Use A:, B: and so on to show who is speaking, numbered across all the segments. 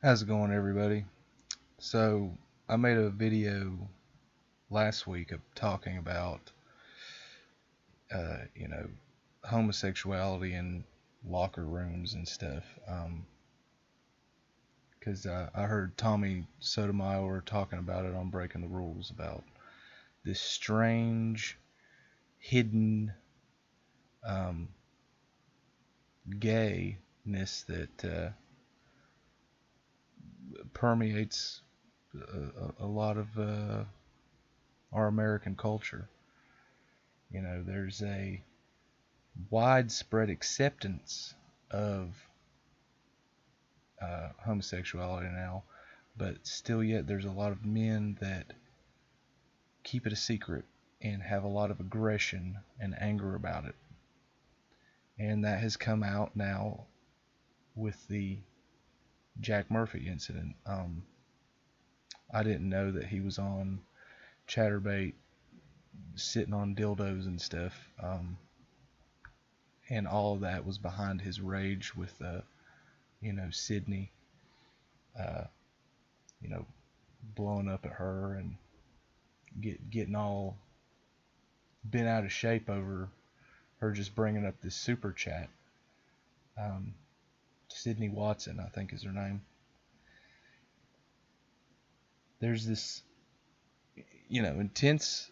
A: How's it going, everybody? So, I made a video last week of talking about, uh, you know, homosexuality in locker rooms and stuff. Because I heard Tommy Sotomayor talking about it on Breaking the Rules about this strange, hidden um, gayness that permeates a lot of our American culture. There's a widespread acceptance of homosexuality now, but still yet there's a lot of men that keep it a secret and have a lot of aggression and anger about it. And that has come out now with the Jack Murphy incident. I didn't know that he was on Chatterbait sitting on dildos and stuff. And all of that was behind his rage with, Sydney, uh, you know, blowing up at her and getting all bent out of shape over her just bringing up this super chat. Um, Sydney Watson, I think is her name. There's this, intense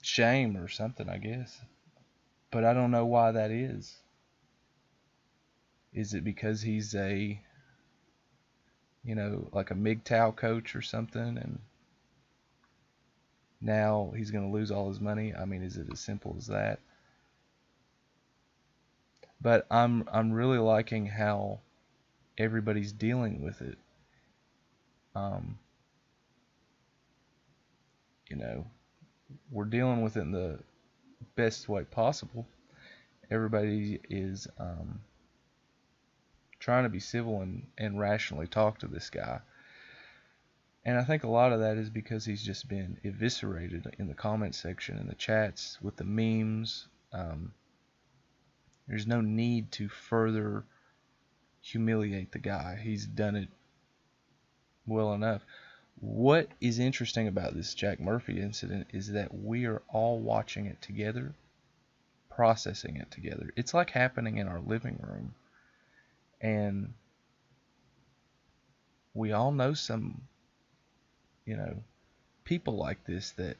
A: shame or something, I guess. But I don't know why that is. Is it because he's like a MGTOW coach or something, and now he's going to lose all his money? I mean, is it as simple as that? But I'm really liking how everybody's dealing with it. Um, you know, we're dealing with it in the best way possible. Everybody is trying to be civil and rationally talk to this guy. And I think a lot of that is because he's just been eviscerated in the comment section and the chats with the memes. There's no need to further humiliate the guy. He's done it well enough. What is interesting about this Jack Murphy incident is that we are all watching it together, processing it together. It's like happening in our living room. And we all know some, you know, people like this that,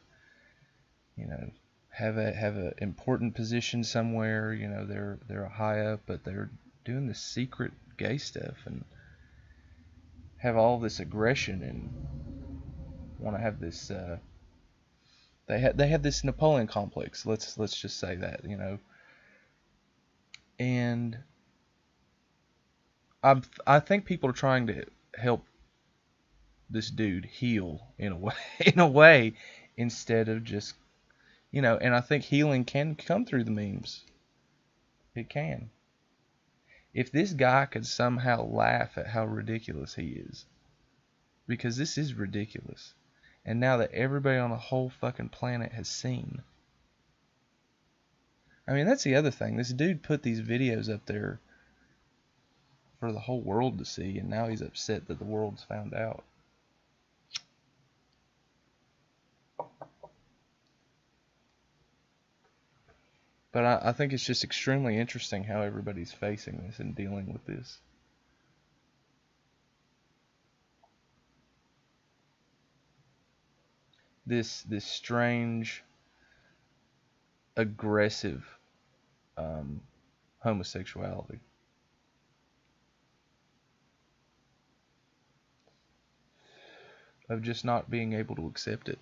A: you know, have a important position somewhere. They're high up, but they're doing this secret gay stuff and have all this aggression and want to have this. They have this Napoleon complex. Let's just say that. And I think people are trying to help this dude heal in a way, in a way, instead of just and I think healing can come through the memes. It can. If this guy could somehow laugh at how ridiculous he is, because this is ridiculous, and now that everybody on the whole fucking planet has seen. I mean, that's the other thing. This dude put these videos up there for the whole world to see, and now he's upset that the world's found out. But I think it's just extremely interesting how everybody's facing this and dealing with this. This strange, aggressive um, homosexuality. Of just not being able to accept it.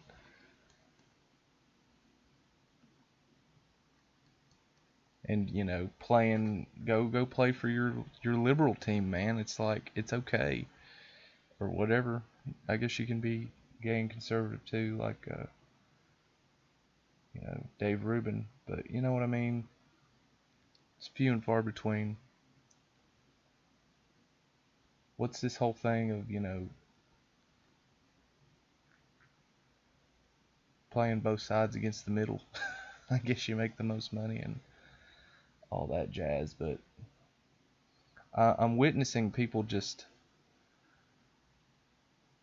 A: And playing, go play for your liberal team, man. It's like, it's okay, or whatever. I guess you can be gay and conservative too, like Dave Rubin, but you know what I mean. It's few and far between. What's this whole thing of playing both sides against the middle? I guess you make the most money and all that jazz, but I'm witnessing people just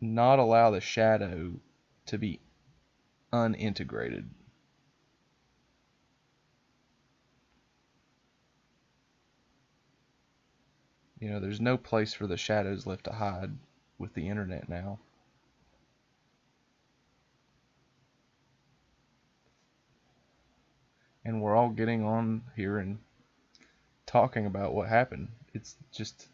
A: not allow the shadow to be unintegrated. There's no place for the shadows left to hide with the internet now. And we're all getting on here and talking about what happened. It's just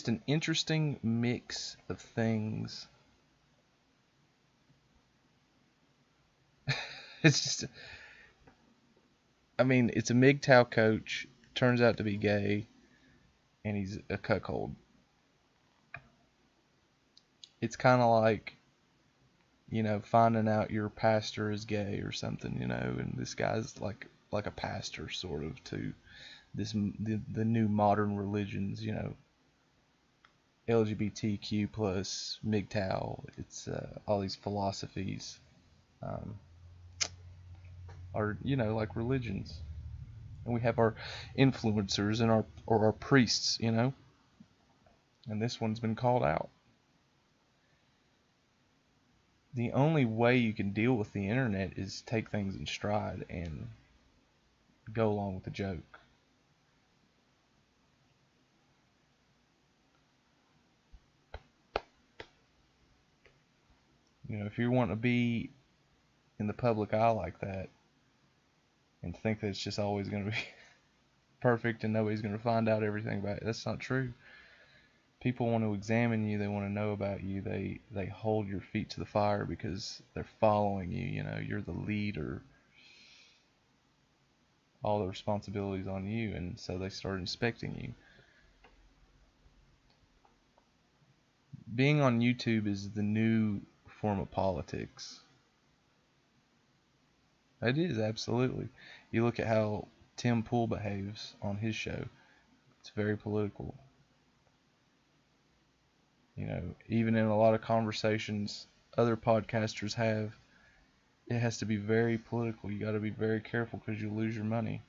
A: an interesting mix of things. It's just, I mean, it's a MGTOW coach, turns out to be gay, and he's a cuckold. It's kind of like, finding out your pastor is gay or something, and this guy's like a pastor sort of to the new modern religions, LGBTQ plus MGTOW. It's all these philosophies um, are like religions, and we have our influencers and our priests, and this one's been called out. The only way you can deal with the internet is take things in stride and go along with the joke. If you want to be in the public eye like that and think that it's just always going to be perfect and nobody's going to find out everything about it, that's not true. People want to examine you, they want to know about you, they hold your feet to the fire because they're following you, you're the leader. All the responsibilities on you, and so they start inspecting you. Being on YouTube is the new form of politics. It is, absolutely. You look at how Tim Pool behaves on his show. It's very political. Even in a lot of conversations other podcasters have, it has to be very political. You got to be very careful because you lose your money.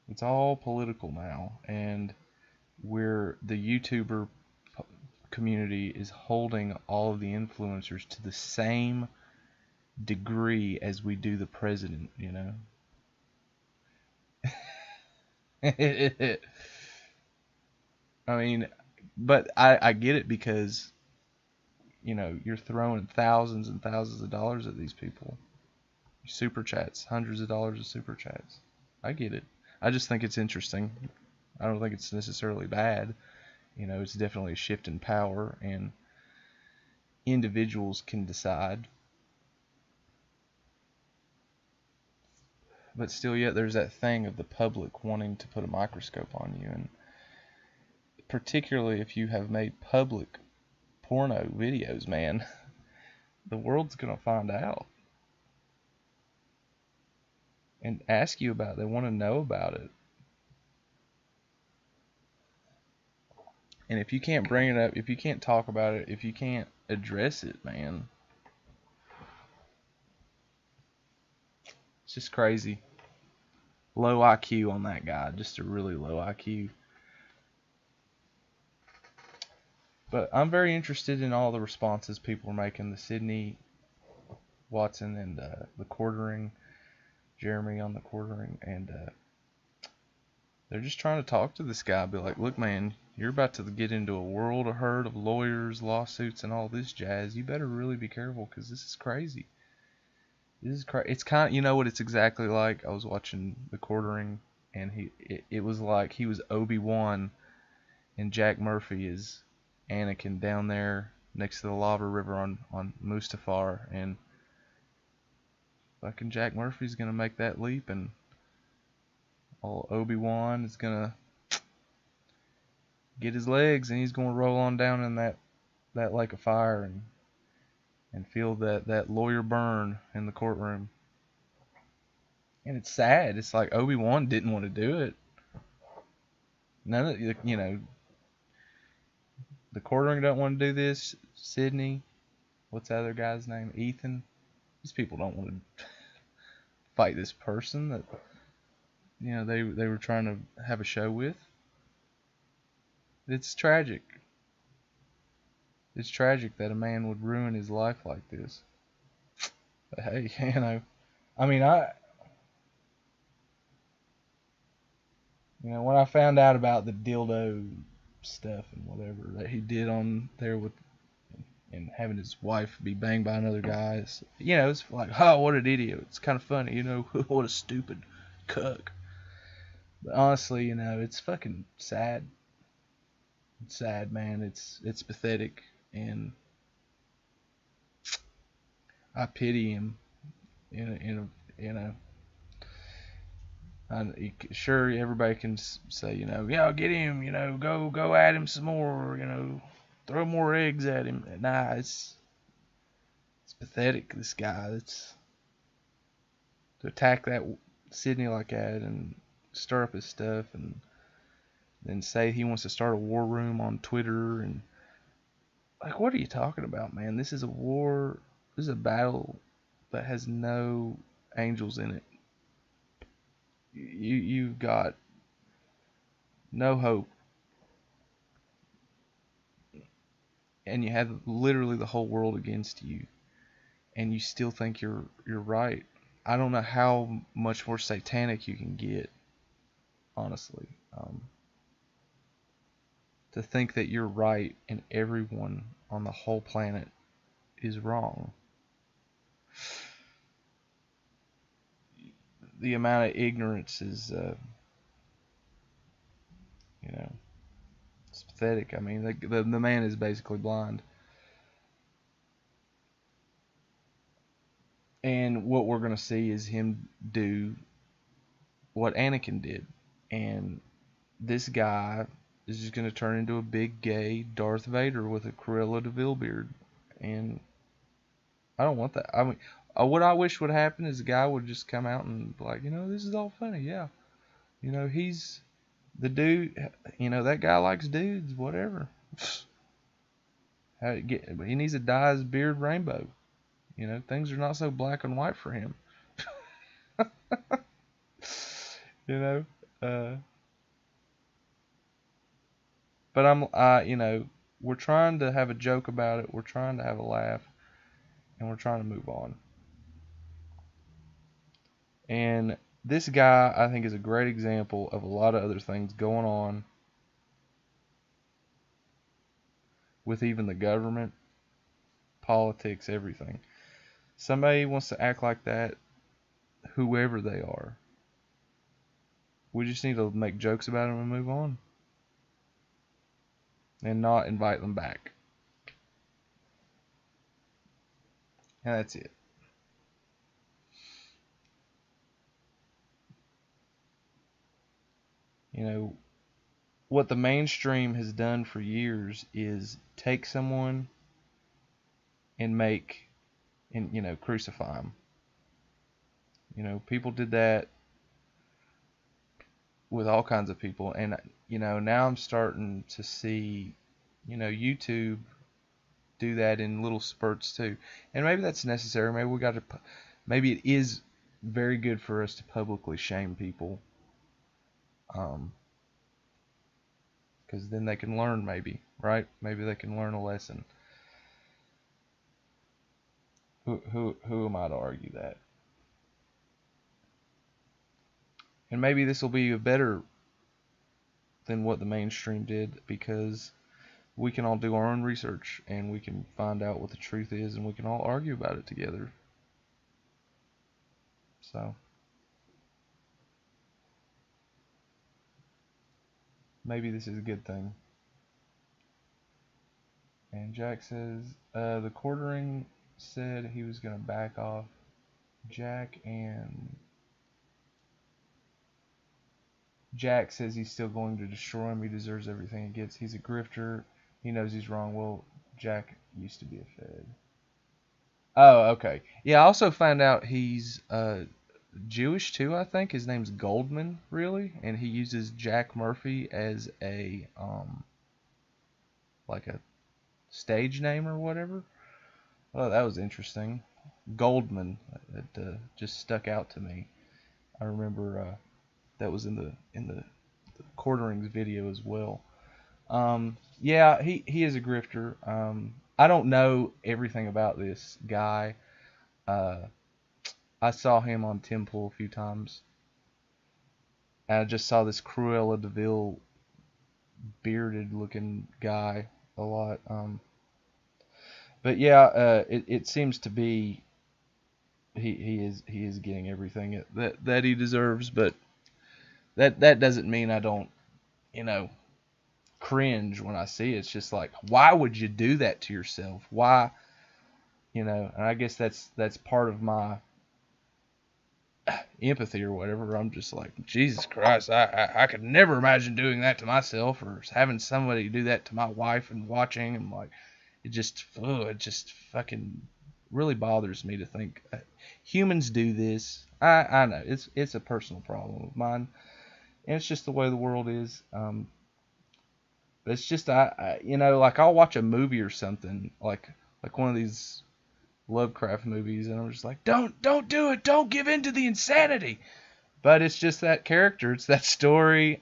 A: It's all political now, and the YouTuber community is holding all of the influencers to the same degree as we do the president, I mean, but I get it because, you're throwing thousands and thousands of dollars at these people. Super chats, hundreds of dollars of super chats. I get it. I just think it's interesting. I don't think it's necessarily bad. It's definitely a shift in power, and individuals can decide. But still, yet there's that thing of the public wanting to put a microscope on you, and particularly if you have made public porno videos, man, the world's gonna find out and ask you about it. They want to know about it. And if you can't bring it up, if you can't talk about it, if you can't address it, man, it's just crazy. Low IQ on that guy, just a really low IQ. But I'm very interested in all the responses people are making. The Sydney Watson and the quartering, Jeremy on the quartering, and they're just trying to talk to this guy. Be like, look, man, you're about to get into a world of hurt of lawyers, lawsuits, and all this jazz. You better really be careful because this is crazy. This is crazy. It's kind of, you know what it's exactly like? I was watching the quartering, and it was like he was Obi-Wan, and Jack Murphy is Anakin down there next to the lava river on Mustafar, and fucking Jack Murphy's gonna make that leap, and old Obi-Wan is gonna get his legs, and he's gonna roll on down in that lake of fire and feel that lawyer burn in the courtroom. And it's sad. It's like Obi-Wan didn't want to do it. None of the quartering don't want to do this. Sydney, what's the other guy's name? Ethan. These people don't want to fight this person that they were trying to have a show with. It's tragic. It's tragic that a man would ruin his life like this. But hey, I mean, when I found out about the dildo stuff and whatever that he did on there with and having his wife be banged by another guy, it's like, oh, what an idiot. It's kind of funny, what a stupid cuck. But honestly, it's fucking sad. It's sad, man. It's pathetic, and I pity him. Sure, everybody can say, yeah, get him, go at him some more, throw more eggs at him. Nah, it's pathetic. This guy, it's to attack that Sydney like that and stir up his stuff and then say he wants to start a war room on Twitter and like, what are you talking about, man? This is a war. This is a battle that has no angels in it. You've got no hope, and you have literally the whole world against you, and you still think you're right. I don't know how much more satanic you can get, honestly. To think that you're right and everyone on the whole planet is wrong. The amount of ignorance is, it's pathetic. I mean, the man is basically blind. And what we're going to see is him do what Anakin did. And this guy is just going to turn into a big gay Darth Vader with a Cruella de Vil beard. And I don't want that. I mean, what I wish would happen is the guy would just come out and be like, this is all funny. Yeah. He's the dude. That guy likes dudes, whatever. He needs to dye his beard rainbow. Things are not so black and white for him. But we're trying to have a joke about it. We're trying to have a laugh, and we're trying to move on. And this guy, I think, is a great example of a lot of other things going on with even the government, politics, everything. Somebody wants to act like that, whoever they are. We just need to make jokes about them and move on. And not invite them back. And that's it. What the mainstream has done for years is take someone and crucify them. People did that with all kinds of people. And, now I'm starting to see, YouTube do that in little spurts too. And maybe that's necessary. Maybe it is very good for us to publicly shame people. Because then they can learn, maybe, right? Maybe they can learn a lesson. Who am I to argue that? And maybe this will be better than what the mainstream did, because we can all do our own research and we can find out what the truth is and we can all argue about it together. So maybe this is a good thing. And Jack says, the quartering said he was going to back off. Jack says he's still going to destroy him. He deserves everything he gets. He's a grifter. He knows he's wrong. Well, Jack used to be a Fed. Oh, okay. Yeah, I also found out he's Jewish too, I think. His name's Goldman, really. And he uses Jack Murphy as a like a stage name or whatever. Oh, that was interesting. Goldman. That just stuck out to me. I remember that was in the Quarterings video as well. Yeah, he is a grifter. I don't know everything about this guy. Uh, I saw him on Tim Pool a few times. And I just saw this Cruella de Vil bearded looking guy a lot. But yeah, it seems to be he is getting everything that he deserves. But that doesn't mean I don't, you know, cringe when I see it. It's just like, why would you do that to yourself? Why, you know? And I guess that's part of my empathy or whatever. I'm just like, Jesus Christ, I could never imagine doing that to myself, or having somebody do that to my wife and watching. And like, it just fucking really bothers me to think humans do this. I know it's a personal problem of mine, and it's just the way the world is. But it's just you know, like I'll watch a movie or something like one of these Lovecraft movies, and I'm just like, don't do it, don't give in to the insanity. But it's just that character, it's that story.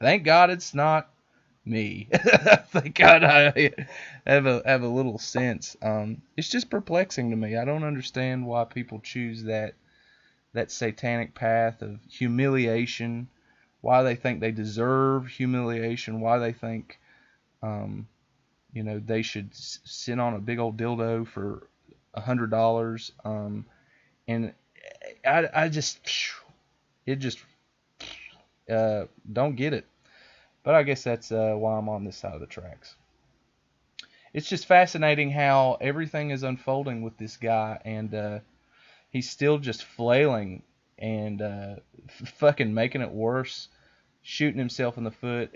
A: Thank God it's not me. Thank God I have a little sense. It's just perplexing to me. I don't understand why people choose that satanic path of humiliation. Why they think they deserve humiliation. Why they think, you know, they should sit on a big old dildo for $100. And I just, it just, don't get it. But I guess that's why I'm on this side of the tracks. It's just fascinating how everything is unfolding with this guy, and he's still just flailing and fucking making it worse, shooting himself in the foot.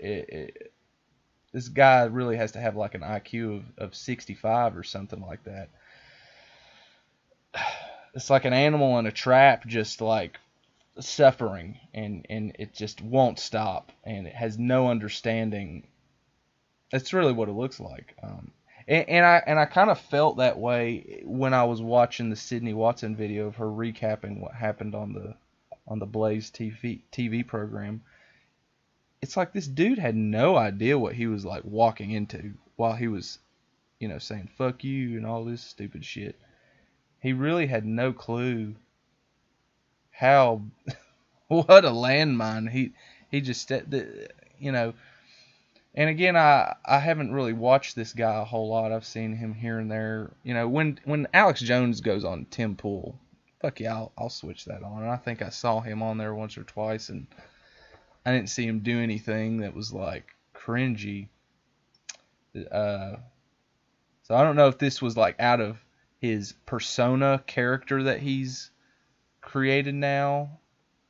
A: This guy really has to have like an IQ of 65 or something like that. It's like an animal in a trap, just like suffering, and it just won't stop, and it has no understanding. That's really what it looks like. And I kind of felt that way when I was watching the Sydney Watson video of her recapping what happened on the Blaze TV program. It's like this dude had no idea what he was like walking into while he was, you know, saying fuck you and all this stupid shit. He really had no clue how what a landmine he just, you know. And again, I haven't really watched this guy a whole lot. I've seen him here and there. You know, when Alex Jones goes on Tim Pool, fuck yeah, I'll switch that on. And I think I saw him on there once or twice, and I didn't see him do anything that was like cringy. Uh, so I don't know if this was like out of his persona character that he's created now,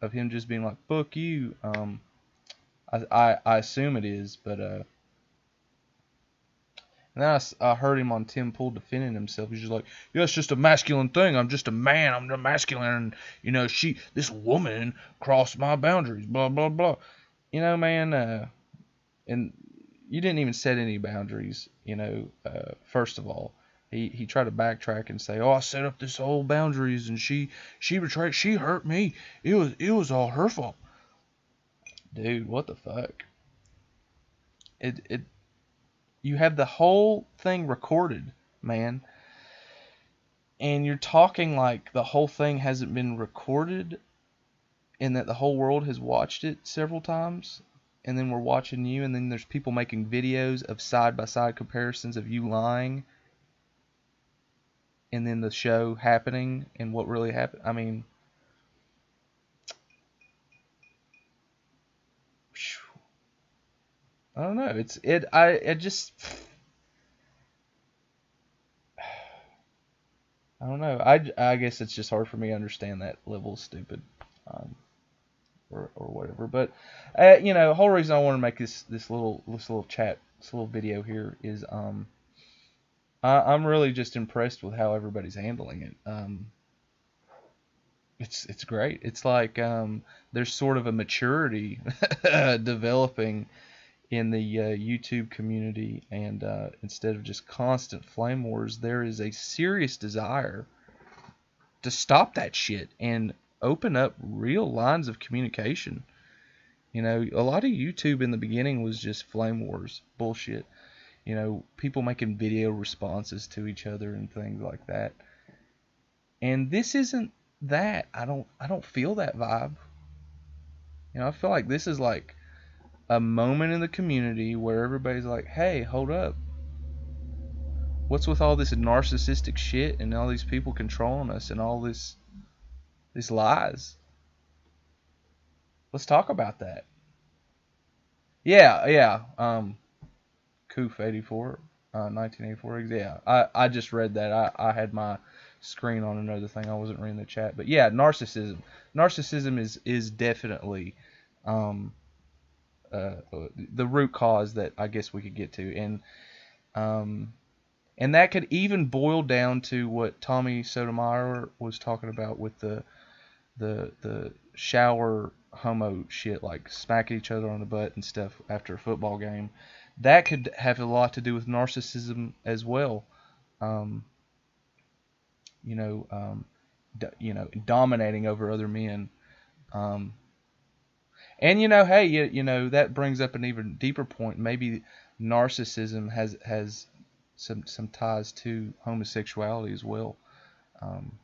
A: of him just being like fuck you. I assume it is, but and then I heard him on Tim Pool defending himself. He's just like, yeah, it's just a masculine thing. I'm just a man. I'm masculine, and you know, this woman crossed my boundaries. Blah blah blah. You know, man, and you didn't even set any boundaries. You know, first of all, he tried to backtrack and say, oh, I set up this whole boundaries, and she betrayed, she hurt me. It was all her fault. Dude, what the fuck? It You have the whole thing recorded, man, and you're talking like the whole thing hasn't been recorded, and that the whole world has watched it several times, and then we're watching you, and then there's people making videos of side by side comparisons of you lying, and then the show happening and what really happened. I mean, I don't know. I just, I don't know. I guess it's just hard for me to understand that level of stupid, um, or whatever. But you know, the whole reason I want to make this little chat, this little video here is I'm really just impressed with how everybody's handling it. It's great. It's like there's sort of a maturity developing in the YouTube community, and instead of just constant flame wars, there is a serious desire to stop that shit and open up real lines of communication. You know, a lot of YouTube in the beginning was just flame wars bullshit. You know, people making video responses to each other and things like that. And this isn't that. I don't feel that vibe. You know, I feel like this is like a moment in the community where everybody's like, "Hey, hold up. What's with all this narcissistic shit and all these people controlling us and all this lies? Let's talk about that." Yeah, yeah. Coof 84, 1984. Yeah, I just read that. I had my screen on another thing. I wasn't reading the chat, but yeah, narcissism. Narcissism is definitely um, the root cause that I guess we could get to, um, and that could even boil down to what Tommy Sotomayor was talking about with the shower homo shit, like smacking each other on the butt and stuff after a football game. That could have a lot to do with narcissism as well. Um, you know, dominating over other men. Um, and hey, that brings up an even deeper point. Maybe narcissism has some ties to homosexuality as well. Um,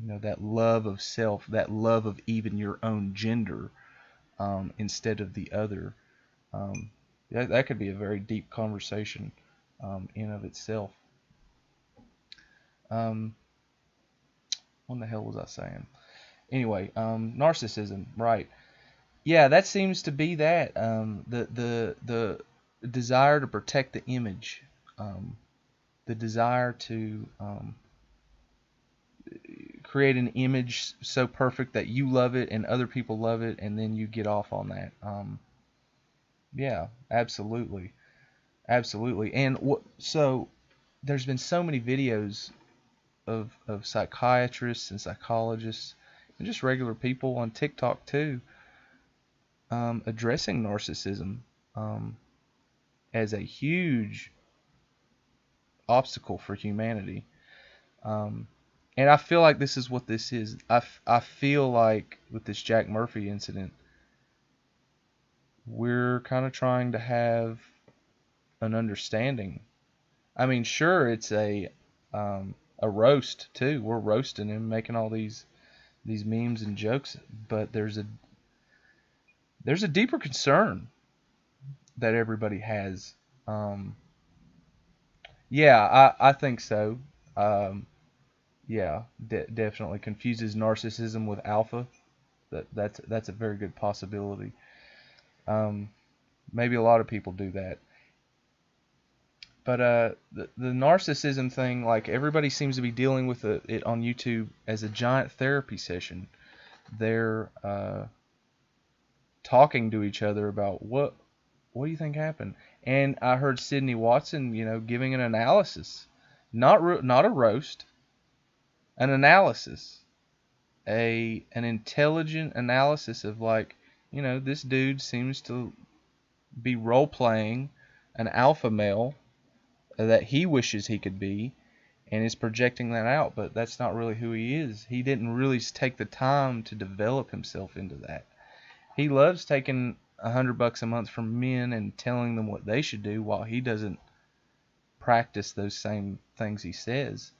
A: that love of self, that love of even your own gender, instead of the other. Um, that could be a very deep conversation in of itself. Um, what the hell was I saying? Anyway, narcissism, right? Yeah, that seems to be that the desire to protect the image, the desire to create an image so perfect that you love it and other people love it, and then you get off on that. Yeah, absolutely, absolutely. And so there's been so many videos of psychiatrists and psychologists and just regular people on TikTok too, addressing narcissism um, as a huge obstacle for humanity. Um, and I feel like this is what this is. I feel like with this Jack Murphy incident, we're kind of trying to have an understanding. I mean, sure, it's a roast too. We're roasting him, making all these memes and jokes, but there's a deeper concern that everybody has. Um, yeah, I think so. Um, yeah, definitely confuses narcissism with alpha. That's a very good possibility. Um, maybe a lot of people do that. But the narcissism thing, like everybody seems to be dealing with it on YouTube as a giant therapy session. They're talking to each other about what do you think happened. And I heard Sydney Watson, giving an analysis, not a roast, an analysis, an intelligent analysis of like, this dude seems to be role playing an alpha male that he wishes he could be, and is projecting that out, but that's not really who he is. He didn't really take the time to develop himself into that. He loves taking $100 a month from men and telling them what they should do while he doesn't practice those same things he says.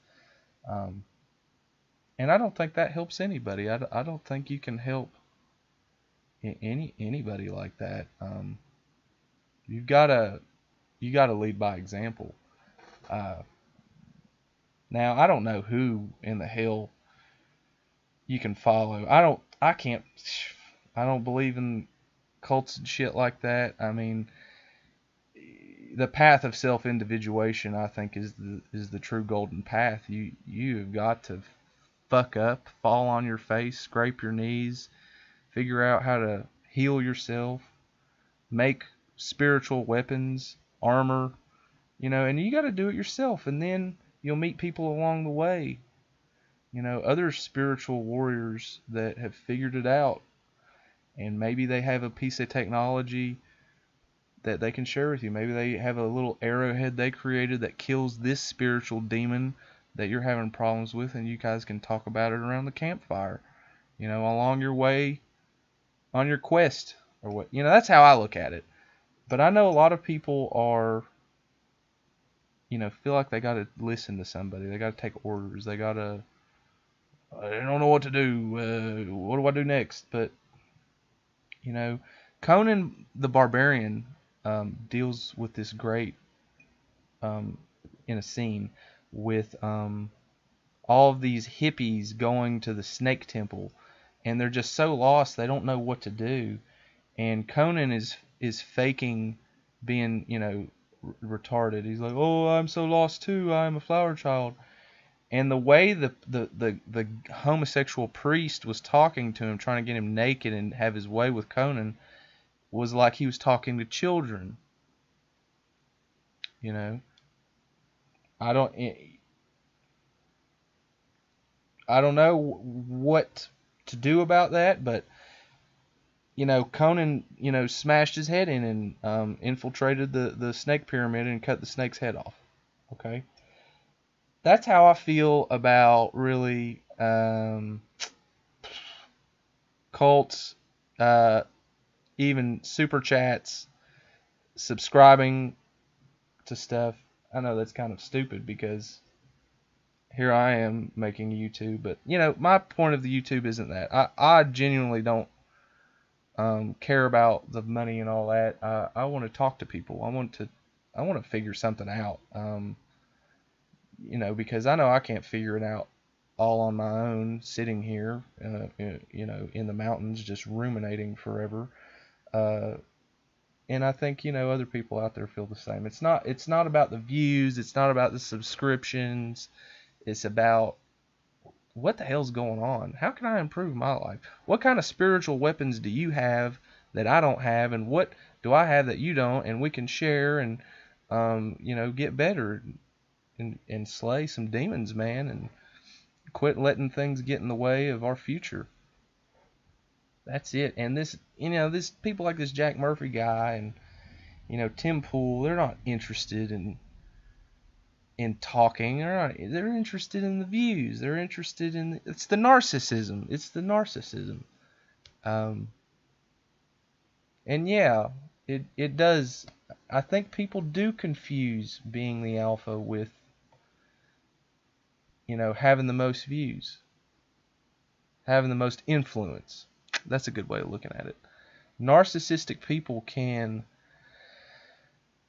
A: And I don't think that helps anybody. I don't think you can help anybody like that. You gotta lead by example. Now I don't know who in the hell you can follow. I don't believe in cults and shit like that. I mean, the path of self-individuation, I think, is the true golden path. You've got to fuck up, fall on your face, scrape your knees, figure out how to heal yourself, make spiritual weapons, armor, and you got to do it yourself, and then you'll meet people along the way, other spiritual warriors that have figured it out, and maybe they have a piece of technology that they can share with you. Maybe they have a little arrowhead they created that kills this spiritual demon that you're having problems with, and you guys can talk about it around the campfire, along your way on your quest or what, that's how I look at it. But I know a lot of people are, feel like they got to listen to somebody. They got to take orders. They got to, I don't know what to do. What do I do next? But, you know, Conan the Barbarian deals with this great, um, in a scene, with all of these hippies going to the snake temple, and they're just so lost they don't know what to do. And Conan is faking being, retarded. He's like, "Oh, I'm so lost too. I'm a flower child." And the way the homosexual priest was talking to him, trying to get him naked and have his way with Conan, was like he was talking to children. You know, I don't I don't know what to do about that, but Conan, smashed his head in and infiltrated the snake pyramid and cut the snake's head off. Okay, that's how I feel about really cults, even super chats, subscribing to stuff. I know that's kind of stupid because here I am making YouTube, but my point of the YouTube isn't that. I genuinely don't care about the money and all that. I want to talk to people. I want to figure something out. Because I know I can't figure it out all on my own, sitting here, in the mountains, just ruminating forever. Uh, and I think other people out there feel the same. It's not about the views. It's not about the subscriptions. It's about what the hell's going on? How can I improve my life? What kind of spiritual weapons do you have that I don't have, and what do I have that you don't? And we can share and get better and slay some demons, man, and quit letting things get in the way of our future. That's it. And this people like this Jack Murphy guy and Tim Pool, they're not interested in talking. They're interested in the views. They're interested in it's the narcissism. It's the narcissism. And yeah, it does. I think people do confuse being the alpha with having the most views, having the most influence. That's a good way of looking at it. Narcissistic people can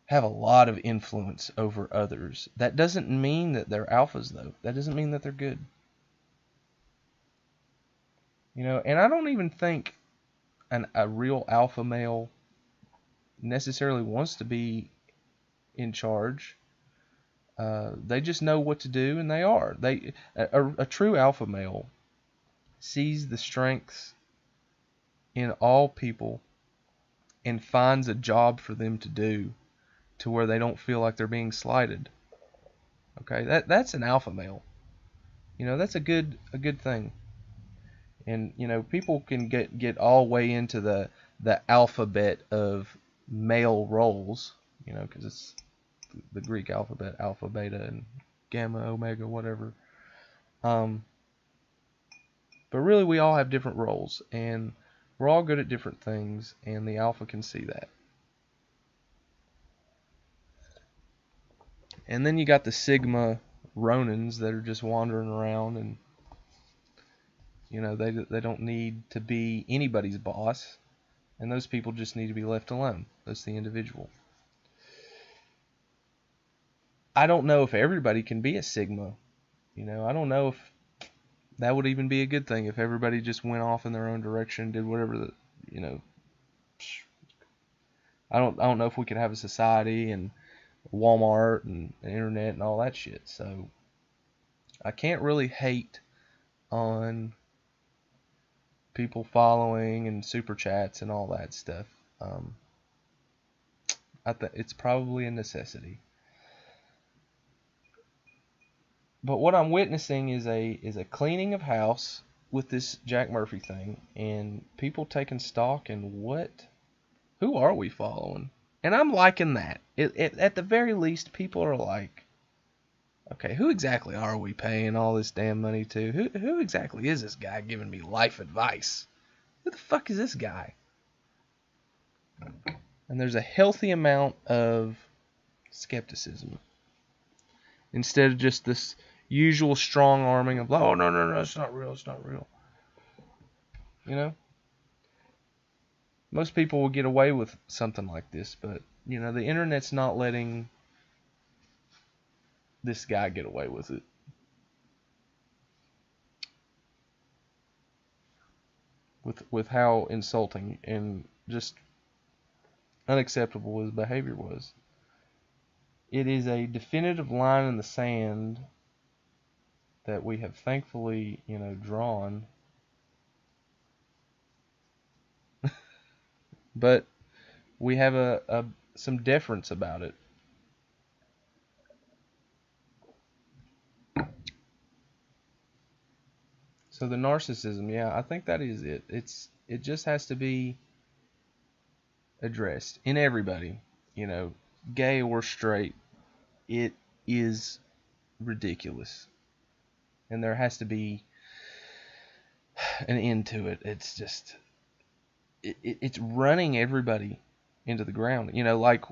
A: have a lot of influence over others. That doesn't mean that they're alphas, though. That doesn't mean that they're good. And I don't even think a real alpha male necessarily wants to be in charge. They just know what to do, and they are. A true alpha male sees the strengths in all people and finds a job for them to do to where they don't feel like they're being slighted. Okay, that's an alpha male. That's a good thing. And people can get all way into the alphabet of male roles, because it's the Greek alphabet, alpha, beta, and gamma, omega, whatever. But really, we all have different roles, and we're all good at different things, and the alpha can see that. And then you got the Sigma Ronins that are just wandering around, and they don't need to be anybody's boss, and those people just need to be left alone. That's the individual. I don't know if everybody can be a Sigma. I don't know if that would even be a good thing if everybody just went off in their own direction, did whatever I don't know if we could have a society and Walmart and the internet and all that shit. So I can't really hate on people following and super chats and all that stuff. I think it's probably a necessity. But what I'm witnessing is a cleaning of house with this Jack Murphy thing, and people taking stock in who are we following? And I'm liking that. At the very least, people are like, okay, who exactly are we paying all this damn money to? Who exactly is this guy giving me life advice? Who the fuck is this guy? And there's a healthy amount of skepticism instead of just this usual strong arming of, oh, no, it's not real, it's not real. You know? Most people will get away with something like this, but, you know, the internet's not letting this guy get away with it. With how insulting and just unacceptable his behavior was. It is a definitive line in the sand that we have thankfully, you know, drawn. But we have some deference about it. So the narcissism, yeah, I think that is it. It just has to be addressed in everybody, you know, gay or straight. It is ridiculous. And there has to be an end to it. It's just it's running everybody into the ground. You know, like,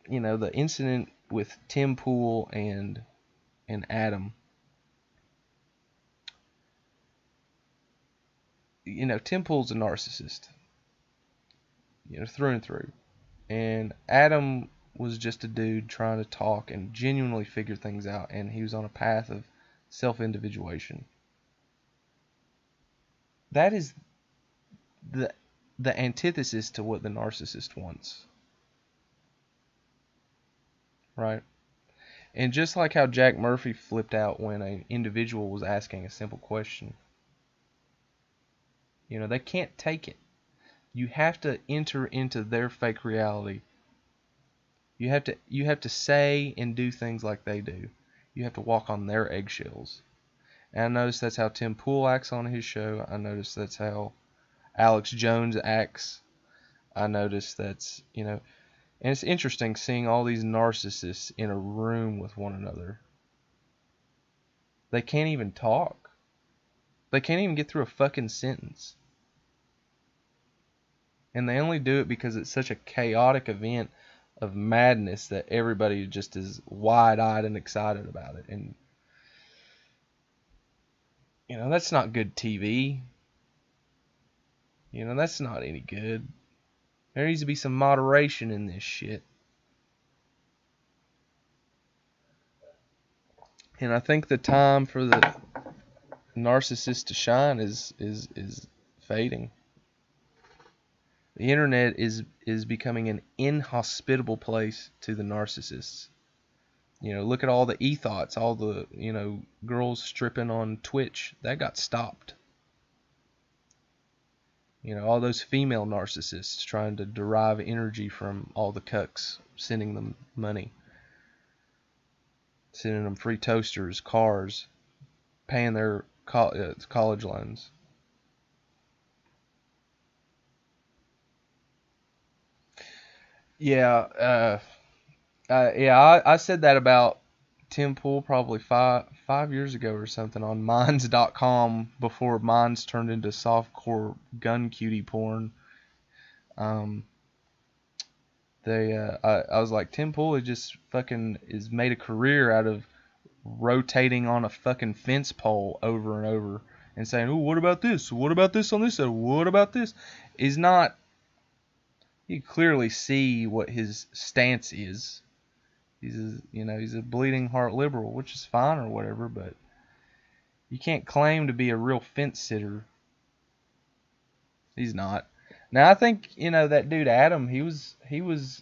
A: you know, the incident with Tim Pool and Adam. You know, Tim Pool's a narcissist, you know, through and through. And Adam was just a dude trying to talk and genuinely figure things out, and he was on a path of self-individuation. That is the antithesis to what the narcissist wants. Right? And just like how Jack Murphy flipped out when an individual was asking a simple question. You know, they can't take it. You have to enter into their fake reality. You have to say and do things like they do. You have to walk on their eggshells. And I notice that's how Tim Pool acts on his show. I notice that's how Alex Jones acts. I notice that's, you know, and it's interesting seeing all these narcissists in a room with one another. They can't even talk. They can't even get through a fucking sentence. And they only do it because it's such a chaotic event of madness that everybody just is wide-eyed and excited about it. And, you know, that's not good TV. You know, that's not any good. There needs to be some moderation in this shit. And I think the time for the narcissist to shine is fading. The internet is becoming an inhospitable place to the narcissists. You know, look at all the e-thoughts, all the, you know, girls stripping on Twitch. That got stopped. You know, all those female narcissists trying to derive energy from all the cucks, sending them money. Sending them free toasters, cars, paying their college loans. Yeah, I said that about Tim Pool probably five years ago or something on Minds.com before Minds turned into softcore gun cutie porn. I was like, Tim Pool just fucking is made a career out of rotating on a fucking fence pole over and over and saying, "Oh, what about this? What about this on this side? What about this?" Is not. You clearly see what his stance is. He's a bleeding heart liberal, which is fine or whatever, but you can't claim to be a real fence sitter. He's not. Now I think, you know, that dude Adam, he was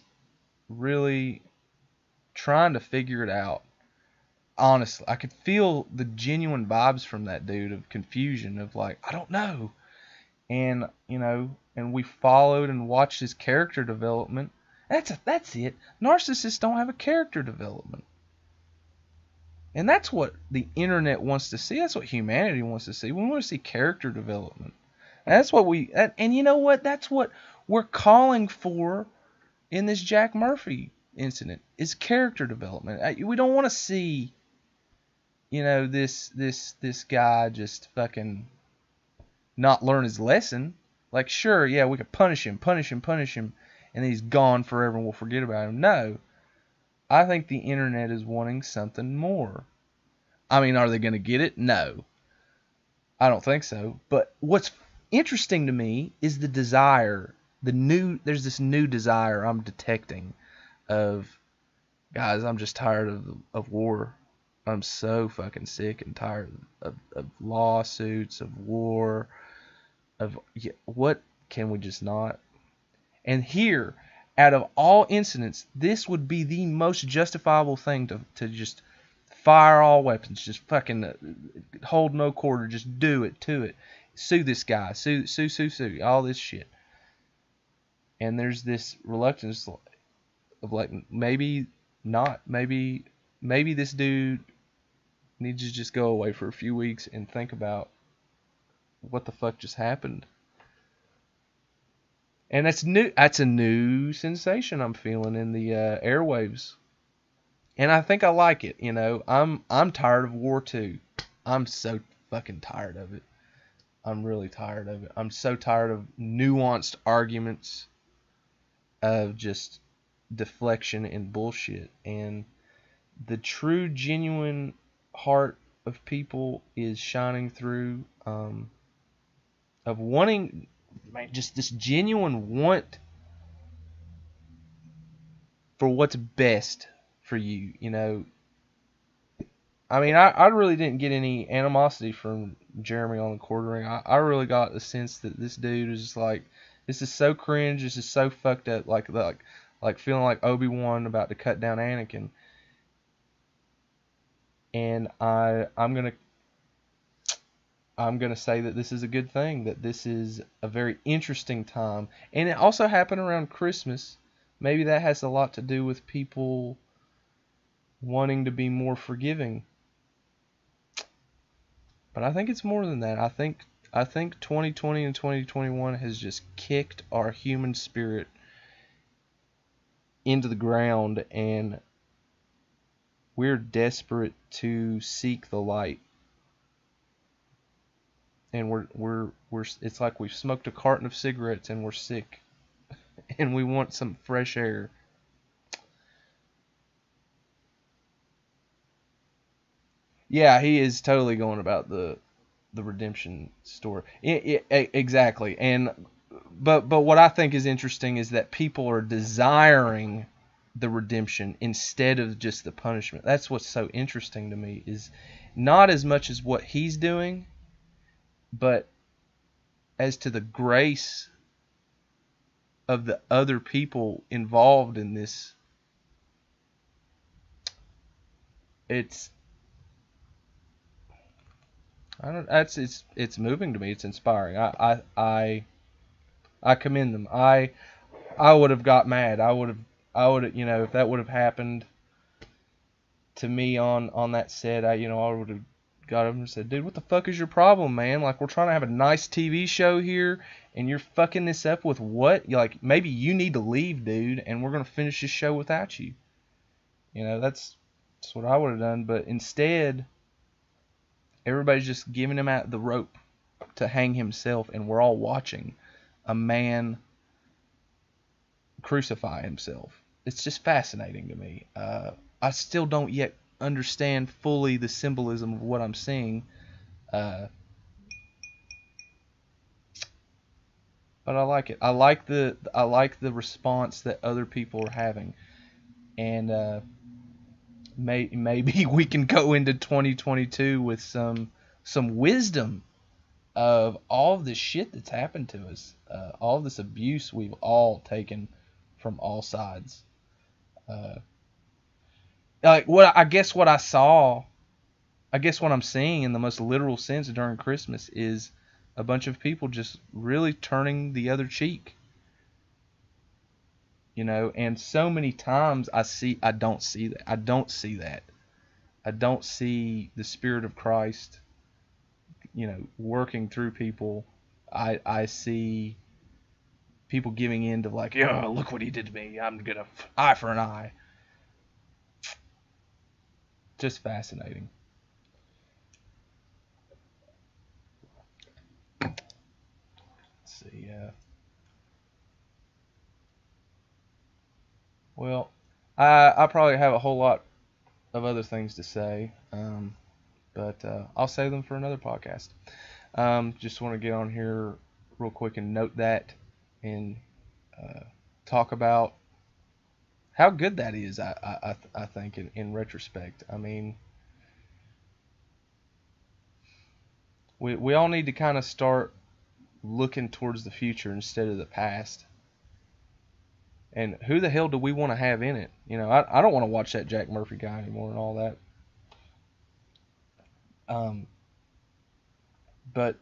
A: really trying to figure it out. Honestly, I could feel the genuine vibes from that dude of confusion, of like, I don't know. And, you know, and we followed and watched his character development. That's it. Narcissists don't have a character development. And that's what the internet wants to see. That's what humanity wants to see. We want to see character development. And that's what and you know what? That's what we're calling for in this Jack Murphy incident, is character development. We don't want to see, you know, this guy just fucking not learn his lesson. Like, sure, yeah, we could punish him, and then he's gone forever and we'll forget about him. No, I think the internet is wanting something more. I mean, are they going to get it? No, I don't think so. But what's interesting to me is the desire, there's this new desire I'm detecting of, guys, I'm just tired of war. I'm so fucking sick and tired of lawsuits, of war, of what can we just not? And here, out of all incidents, this would be the most justifiable thing to just fire all weapons, just fucking hold no quarter, just do it to it. Sue this guy, sue, all this shit. And there's this reluctance of like, maybe not, maybe this dude needs to just go away for a few weeks and think about what the fuck just happened. And that's new. That's a new sensation I'm feeling in the airwaves, and I think I like it. You know, I'm tired of war too. I'm so fucking tired of it. I'm really tired of it. I'm so tired of nuanced arguments, of just deflection and bullshit. And the true, genuine heart of people is shining through. Of wanting, man, just this genuine want for what's best for you, you know. I mean, I really didn't get any animosity from Jeremy on the quartering. I really got the sense that this dude is just like, this is so cringe, this is so fucked up, like feeling like Obi-Wan about to cut down Anakin. And I'm gonna say that this is a good thing, that this is a very interesting time. And it also happened around Christmas. Maybe that has a lot to do with people wanting to be more forgiving. But I think it's more than that. I think 2020 and 2021 has just kicked our human spirit into the ground, and we're desperate to seek the light. And we're it's like we've smoked a carton of cigarettes and we're sick and we want some fresh air. Yeah, he is totally going about the redemption story. Exactly. And but what I think is interesting is that people are desiring the redemption instead of just the punishment. That's what's so interesting to me, is not as much as what he's doing, but as to the grace of the other people involved in this. It's I don't that's it's moving to me. It's inspiring. I commend them. I would have got mad. I would have, you know, if that would have happened to me on that set, I would have got up and said, dude, what the fuck is your problem, man? Like, we're trying to have a nice TV show here, and you're fucking this up with what? You're like, maybe you need to leave, dude, and we're gonna finish this show without you. You know, that's what I would have done. But instead, everybody's just giving him out the rope to hang himself, and we're all watching a man crucify himself. It's just fascinating to me. I still don't yet understand fully the symbolism of what I'm seeing, uh, but I like it. I like the response that other people are having, and maybe we can go into 2022 with some wisdom of all of this shit that's happened to us, all this abuse we've all taken from all sides. Uh, like what I guess what I saw, I guess what I'm seeing in the most literal sense during Christmas is a bunch of people just really turning the other cheek. You know, and so many times I don't see that. I don't see that. I don't see the Spirit of Christ, you know, working through people. I see people giving in to like, yeah, look what he did to me. I'm gonna eye for an eye. Just fascinating. Let's see. Well, I probably have a whole lot of other things to say, but I'll save them for another podcast. Just want to get on here real quick and note that and talk about how good that is. I think in retrospect. I mean, we all need to kind of start looking towards the future instead of the past. And who the hell do we want to have in it? You know, I don't want to watch that Jack Murphy guy anymore and all that. Um, but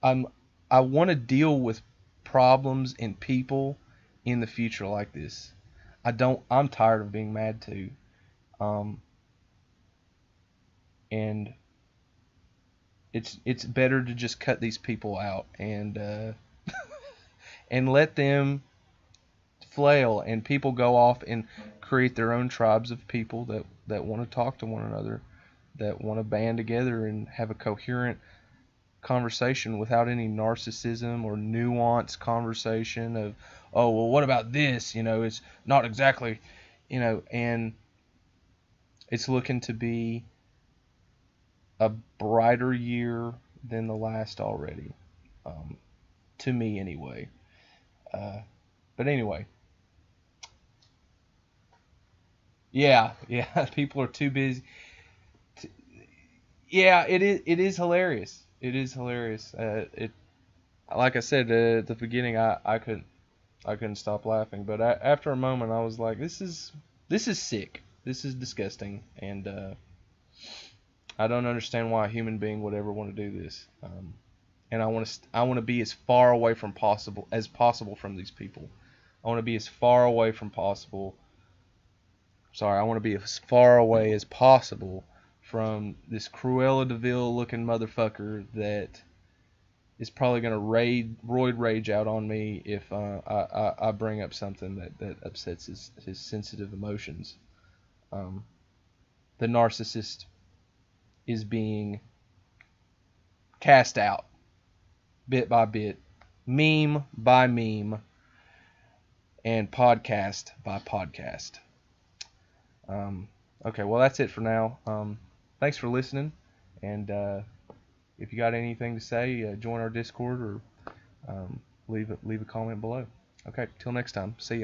A: I'm I want to deal with problems and people in the future like this. I'm tired of being mad too. Um, and it's better to just cut these people out and let them flail and people go off and create their own tribes of people that want to talk to one another, that want to band together and have a coherent conversation without any narcissism or nuanced conversation of, oh, well, what about this? You know, it's not exactly, and it's looking to be a brighter year than the last already, um, to me anyway. Uh, but anyway, yeah, people are too busy. To, yeah, it is hilarious. It is hilarious. It like I said at the beginning, I couldn't stop laughing. But after a moment, I was like, this is sick. This is disgusting, and I don't understand why a human being would ever want to do this. And I want to be as far away from possible from these people. I want to be as far away from possible. Sorry, I want to be as far away as possible from this Cruella de Vil looking motherfucker that is probably going to roid rage out on me if I bring up something that upsets his sensitive emotions. Um, the narcissist is being cast out bit by bit, meme by meme, and podcast by podcast. Um, okay, well, that's it for now. Thanks for listening, and if you got anything to say, join our Discord or leave a comment below. Okay, till next time. See ya.